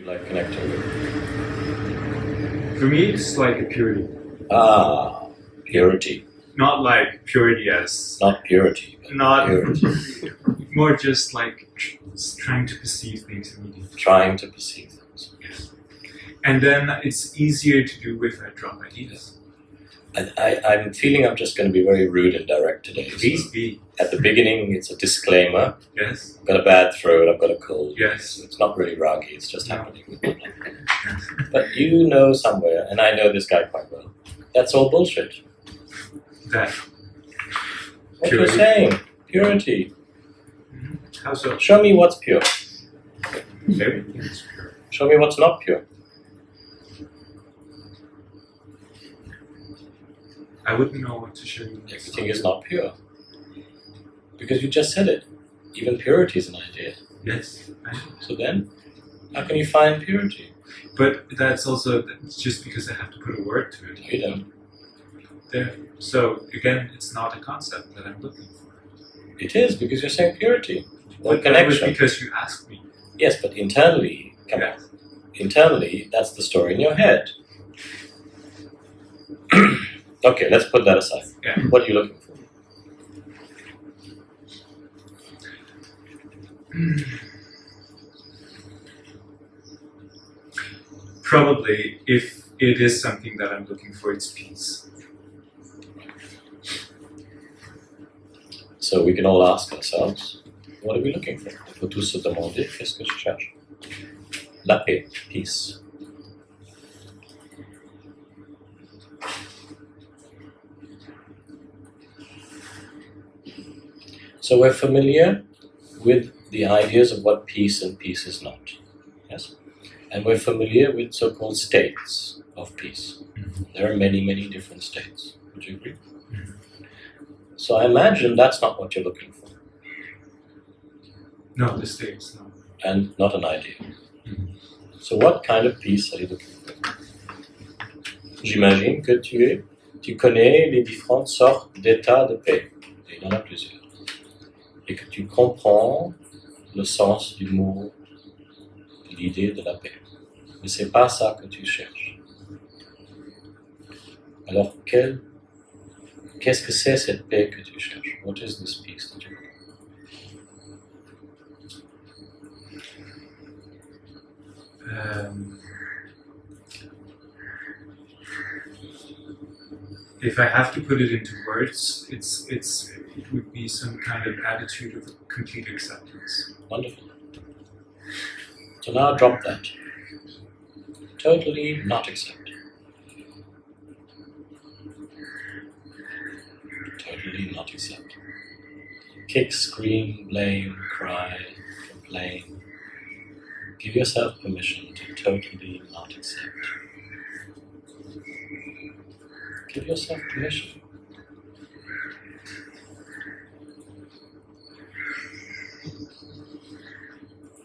like connecting with? For me, it's like purity. Ah, purity. Not like purity as... Not purity. Not... Purity. More just like trying to perceive things immediately. Trying to perceive things. Yes. And then it's easier to do if I drop ideas. I'm feeling I'm just going to be very rude and direct today. Please So be. at the beginning, it's a disclaimer. Yes. I've got a bad throat, I've got a cold. Yes. It's not really Ragi, it's just No. happening. But you know somewhere, and I know this guy quite well, that's all bullshit. That. What Purity. you're saying, purity. How so? Show me what's pure. Everything is pure. Show me what's not pure. I wouldn't know what to show you. Everything is not pure. Because you just said it. Even purity is an idea. Yes. I know. So then, how can you find purity? But that's also just because I have to put a word to it. You don't. There. So again, it's not a concept that I'm looking for. It is, because you're saying purity. Or But that was connection. because you asked me. Yes, but internally, come on. Internally, that's the story in your head. Okay, let's put that aside. Yeah. What are you looking for? Probably, if it is something that I'm looking for, it's peace. So we can all ask ourselves, what are we looking for? Il faut tous se demander, qu'est-ce que je cherche? La paix, peace. So we're familiar with the ideas of what peace and peace is not. Yes? And we're familiar with so-called states of peace. There are many, many different states. Would you agree? So I imagine that's not what you're looking for. No, the states, no. And not an idea. So what kind of peace are you looking for? J'imagine que tu connais les différentes sortes d'états de paix. Il y en a plusieurs. Et que tu comprends le sens du mot, l'idée de la paix. Mais c'est pas ça que tu cherches. Alors qu'est-ce que c'est cette paix que tu cherches? What is this peace that you want? If I have to put it into words, it would be some kind of attitude of complete acceptance. Wonderful. So now drop that. Totally not accept. Totally not accept. Kick, scream, blame, cry, complain. Give yourself permission to totally not accept. Give yourself permission.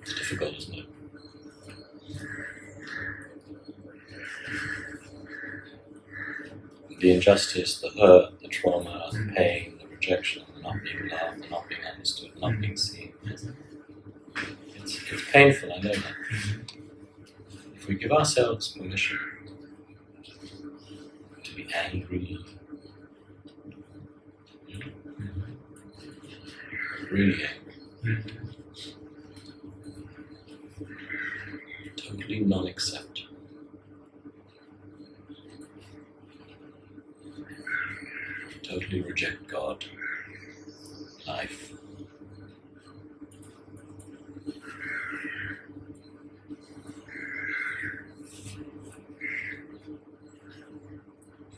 It's difficult, isn't it? The injustice, the hurt, the trauma, the pain, the rejection, the not being loved, the not being understood, not being seen. It's painful, I know that. If we give ourselves permission to be angry, really angry, totally non-accept, totally reject God, life.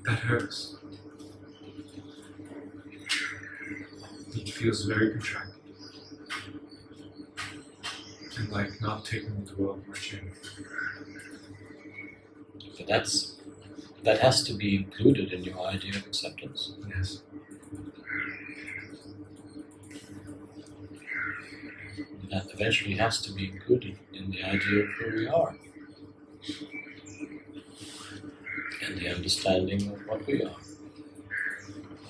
That hurts. It feels very contracted. And like not taking the world much in. But that has to be included in your idea of acceptance. Yes. That eventually has to be included in the idea of who we are. And the understanding of what we are.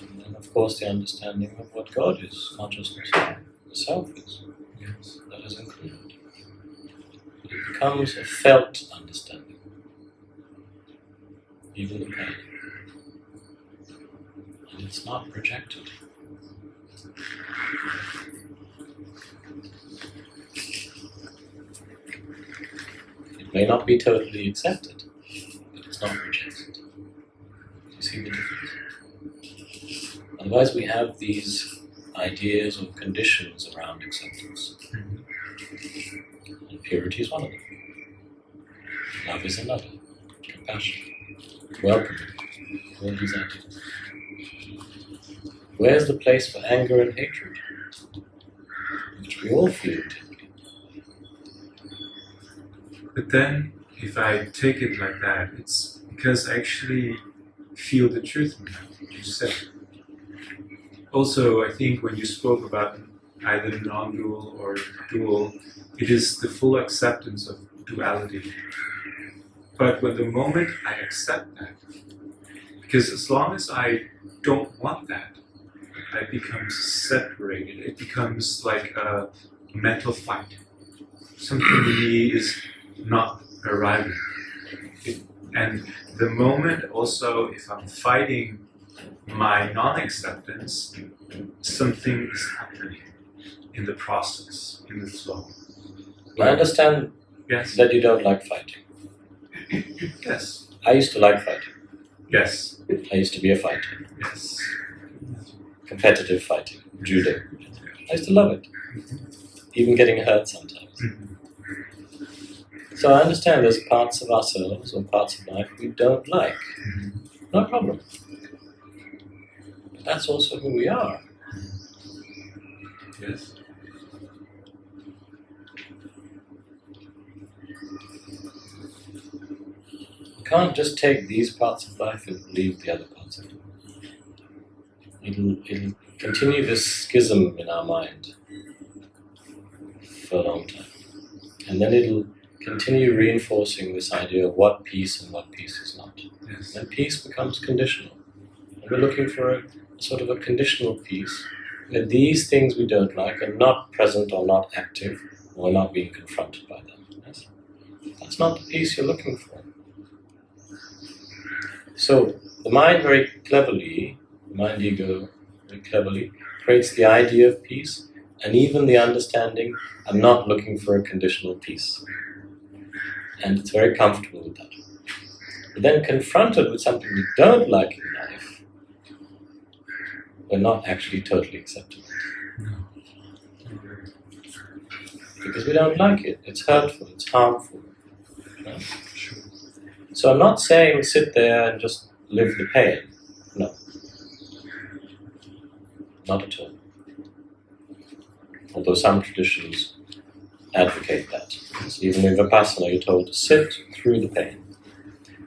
And then of course the understanding of what God is, consciousness, the self is. Yes. That is included. it becomes a felt understanding. Even the pain. And it's not projected. It may not be totally accepted, but it's not rejected. Do you see the difference? Otherwise we have these ideas or conditions around acceptance. And purity is one of them. Love is another. Compassion. Welcoming. All these ideas. Where's the place for anger and hatred? Which we all feel deeply. But then, if I take it like that, it's because I actually feel the truth in that, what you said. Also, I think when you spoke about either non-dual or dual, it is the full acceptance of duality. But when the moment I accept that, because as long as I don't want that, I become separated. It becomes like a mental fight. Something in me is not arriving. And the moment also, if I'm fighting my non-acceptance, something is happening in the process, in the flow. I understand Yes. that you don't like fighting. Yes. I used to like fighting. Yes. I used to be a fighter. Yes. Competitive fighting. Judo. I used to love it. Even getting hurt sometimes. So I understand there's parts of ourselves or parts of life we don't like. No problem. But that's also who we are. Yes. You can't just take these parts of life and leave the other parts of it. It'll continue this schism in our mind for a long time. And then it'll continue reinforcing this idea of what peace and what peace is not. Yes. And peace becomes conditional. And we're looking for a sort of a conditional peace where these things we don't like are not present or not active or not being confronted by them. Yes? That's not the peace you're looking for. So the mind very cleverly, the mind ego very cleverly, creates the idea of peace and even the understanding, I'm not looking for a conditional peace. And it's very comfortable with that. But then confronted with something we don't like in life, we're not actually totally accepting it. Because we don't like it. It's hurtful, it's harmful. No? So I'm not saying sit there and just live the pain. No. Not at all. Although some traditions advocate that. So even in Vipassana you're told to sit through the pain.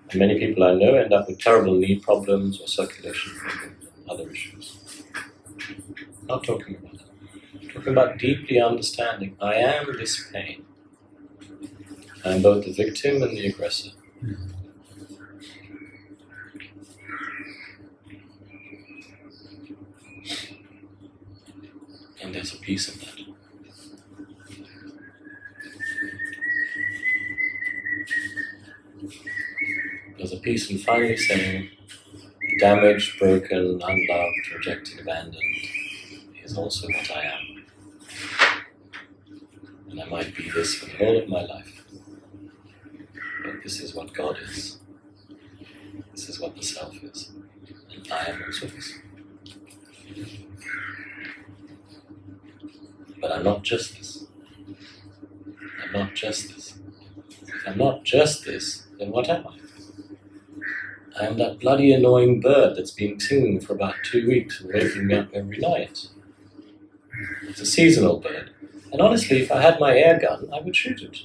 And many people I know end up with terrible knee problems or circulation problems and other issues. Not talking about that. I'm talking about deeply understanding I am this pain. I am both the victim and the aggressor. And there's a peace in that. There's a peace in finally saying, damaged, broken, unloved, rejected, abandoned is also what I am. And I might be this for the whole of my life. But this is what God is. This is what the Self is. And I am also this. But I'm not just this. I'm not just this. If I'm not just this, then what am I? I am that bloody annoying bird that's been singing for about 2 weeks and waking me up every night. It's a seasonal bird. And honestly, if I had my air gun, I would shoot it.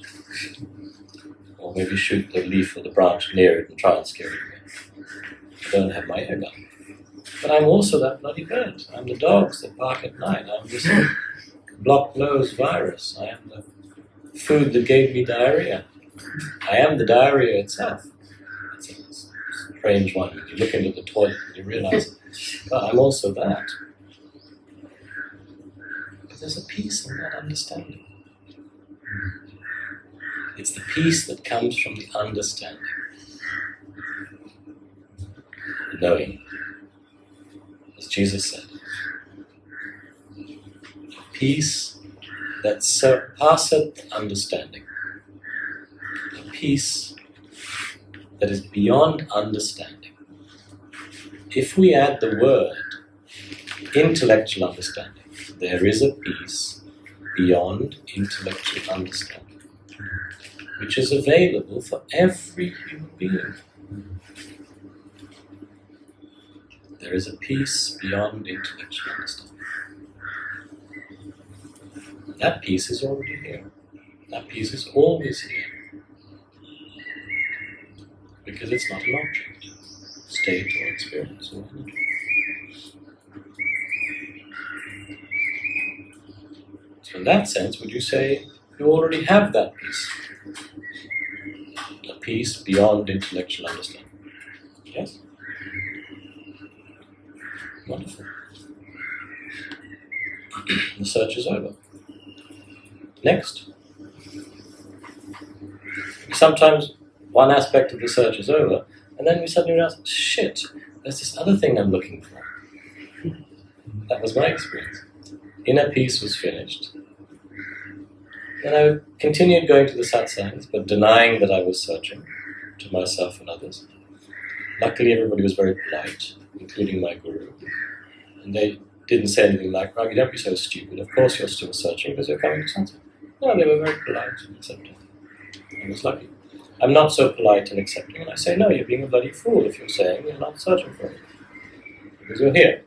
Or maybe shoot the leaf or the branch near it and try and scare it away. I don't have my air gun. But I'm also that bloody bird. I'm the dogs that bark at night. I'm this block-nose virus. I am the food that gave me diarrhea. I am the diarrhea itself. It's a strange one. When you look into the toilet and you realize, God, I'm also that. But there's a peace in that understanding. It's the peace that comes from the understanding, the knowing. As Jesus said, peace that surpasseth understanding, a peace that is beyond understanding. If we add the word intellectual understanding, there is a peace beyond intellectual understanding, which is available for every human being. There is a peace beyond intellectual understanding. That peace is already here. That peace is always here. Because it's not an object, state or experience or energy. So in that sense, would you say you already have that peace? A peace beyond intellectual understanding. Yes? Wonderful. The search is over. Next. Sometimes one aspect of the search is over, and then we suddenly realize, shit, there's this other thing I'm looking for. That was my experience. Inner peace was finished. Then I continued going to the satsangs, but denying that I was searching to myself and others. Luckily, everybody was very polite, including my guru. And they didn't say anything like, Ragi, don't be so stupid. Of course you're still searching because you're coming to satsang. No, they were very polite and accepting. I was lucky. I'm not so polite and accepting, and I say, no, you're being a bloody fool if you're saying you're not searching for it. Because you're here.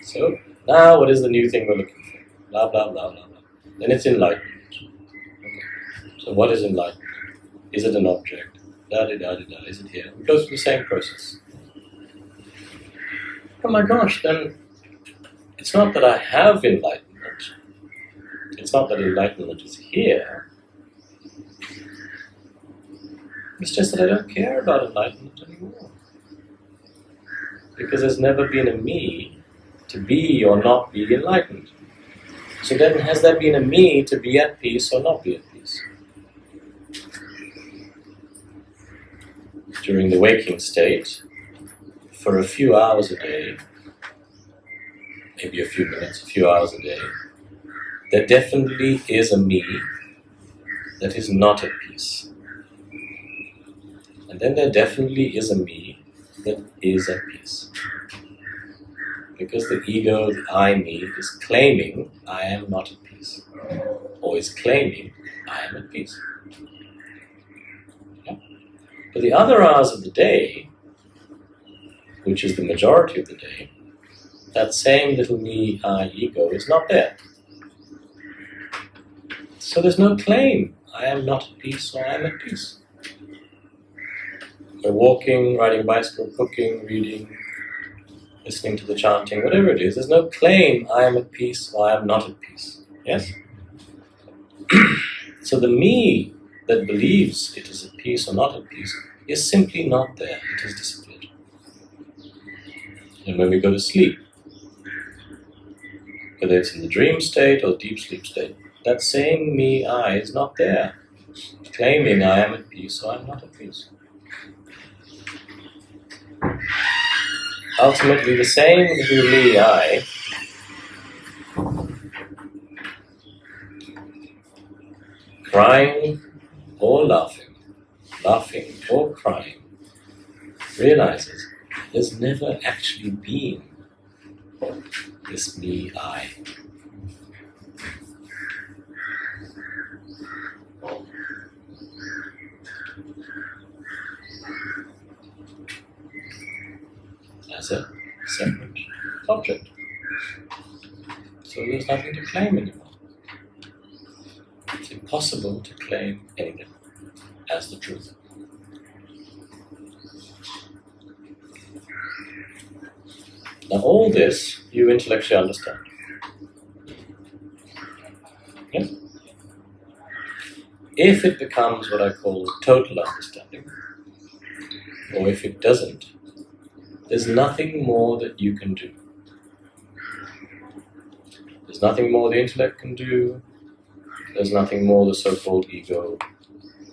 So, now what is the new thing we're looking for? Blah, blah, blah, blah, blah. Then it's enlightenment. Okay. So what is enlightenment? Is it an object? Da-da-da-da-da. Is it here? It goes through the same process. Oh my gosh, then it's not that I have enlightenment. It's not that enlightenment is here. It's just that I don't care about enlightenment anymore. Because there's never been a me to be or not be enlightened. So then has there been a me to be at peace or not be at peace? During the waking state, for a few hours a day, maybe a few minutes, a few hours a day, there definitely is a me that is not at peace. And then there definitely is a me that is at peace. Because the ego, the I me, is claiming I am not at peace. Or is claiming I am at peace. Yeah? But the other hours of the day, which is the majority of the day, that same little me, I, ego is not there. So there's no claim, I am not at peace or I am at peace. We're walking, riding a bicycle, cooking, reading, listening to the chanting, whatever it is, there's no claim, I am at peace or I am not at peace. Yes? So the me that believes it is at peace or not at peace is simply not there, it has disappeared. And when we go to sleep, whether it's in the dream state or deep sleep state, that same me, I, is not there, claiming I am at peace or I am not at peace. Ultimately, the same little me, I, crying or laughing or crying, realizes there's never actually been this me, I. As a separate object. So there's nothing to claim anymore. It's impossible to claim anything as the truth. Now all this you intellectually understand. Yes? If it becomes what I call total understanding, or if it doesn't, there's nothing more that you can do. There's nothing more the intellect can do. There's nothing more the so-called ego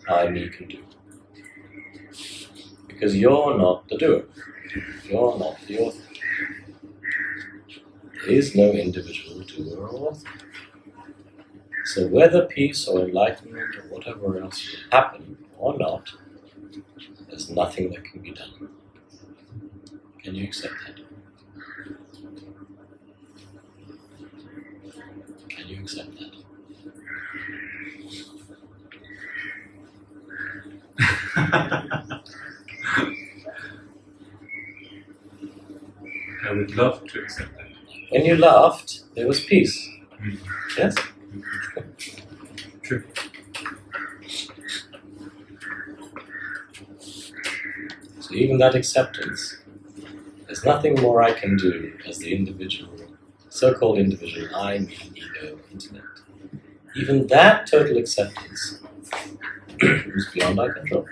I, me can do. Because you're not the doer. You're not the author. There is no individual doer or author. So whether peace or enlightenment or whatever else will happen or not, there's nothing that can be done. Can you accept that? Can you accept that? I would love to accept that. When you laughed, there was peace. Yes? True. So even that acceptance, there's nothing more I can do as the individual, so-called individual, I, me, ego, intellect. Even that total acceptance is beyond our control.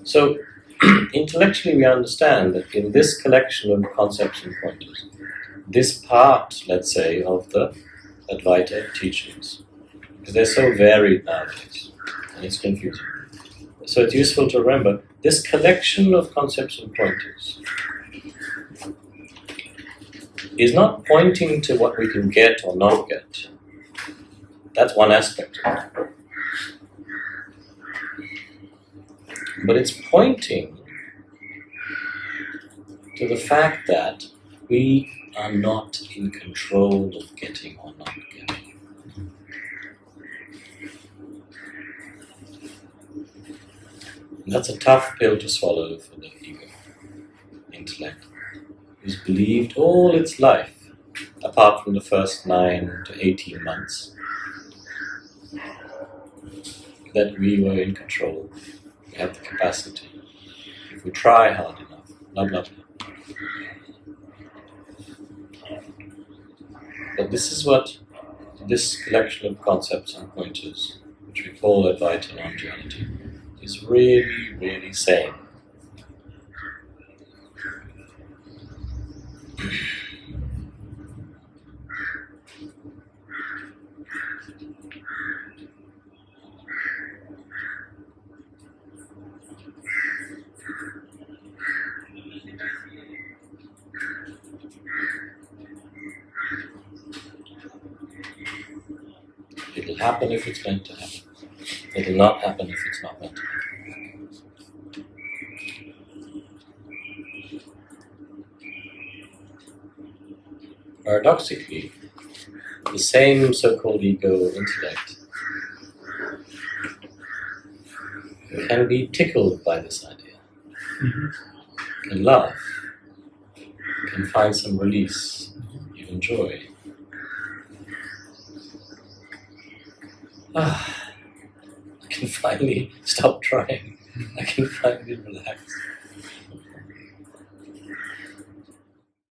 So, intellectually we understand that in this collection of concepts and pointers, this part, let's say, of the Advaita teachings, because they're so varied nowadays, and it's confusing. So it's useful to remember, this collection of concepts and pointers is not pointing to what we can get or not get. That's one aspect of it. But it's pointing to the fact that we are not in control of getting or not getting. And that's a tough pill to swallow for the ego, intellect, who's believed all its life, apart from the first 9 to 18 months, that we were in control. We have the capacity. If we try hard enough, blah, blah, blah. But this is what this collection of concepts and pointers, which we call Advaita non-duality, is really, really saying. It'll happen if it's meant to happen. It'll not happen if it's not meant to happen. Paradoxically, the same so-called ego or intellect can be tickled by this idea, can laugh, can find some release, even joy. I can finally stop trying. I can finally relax.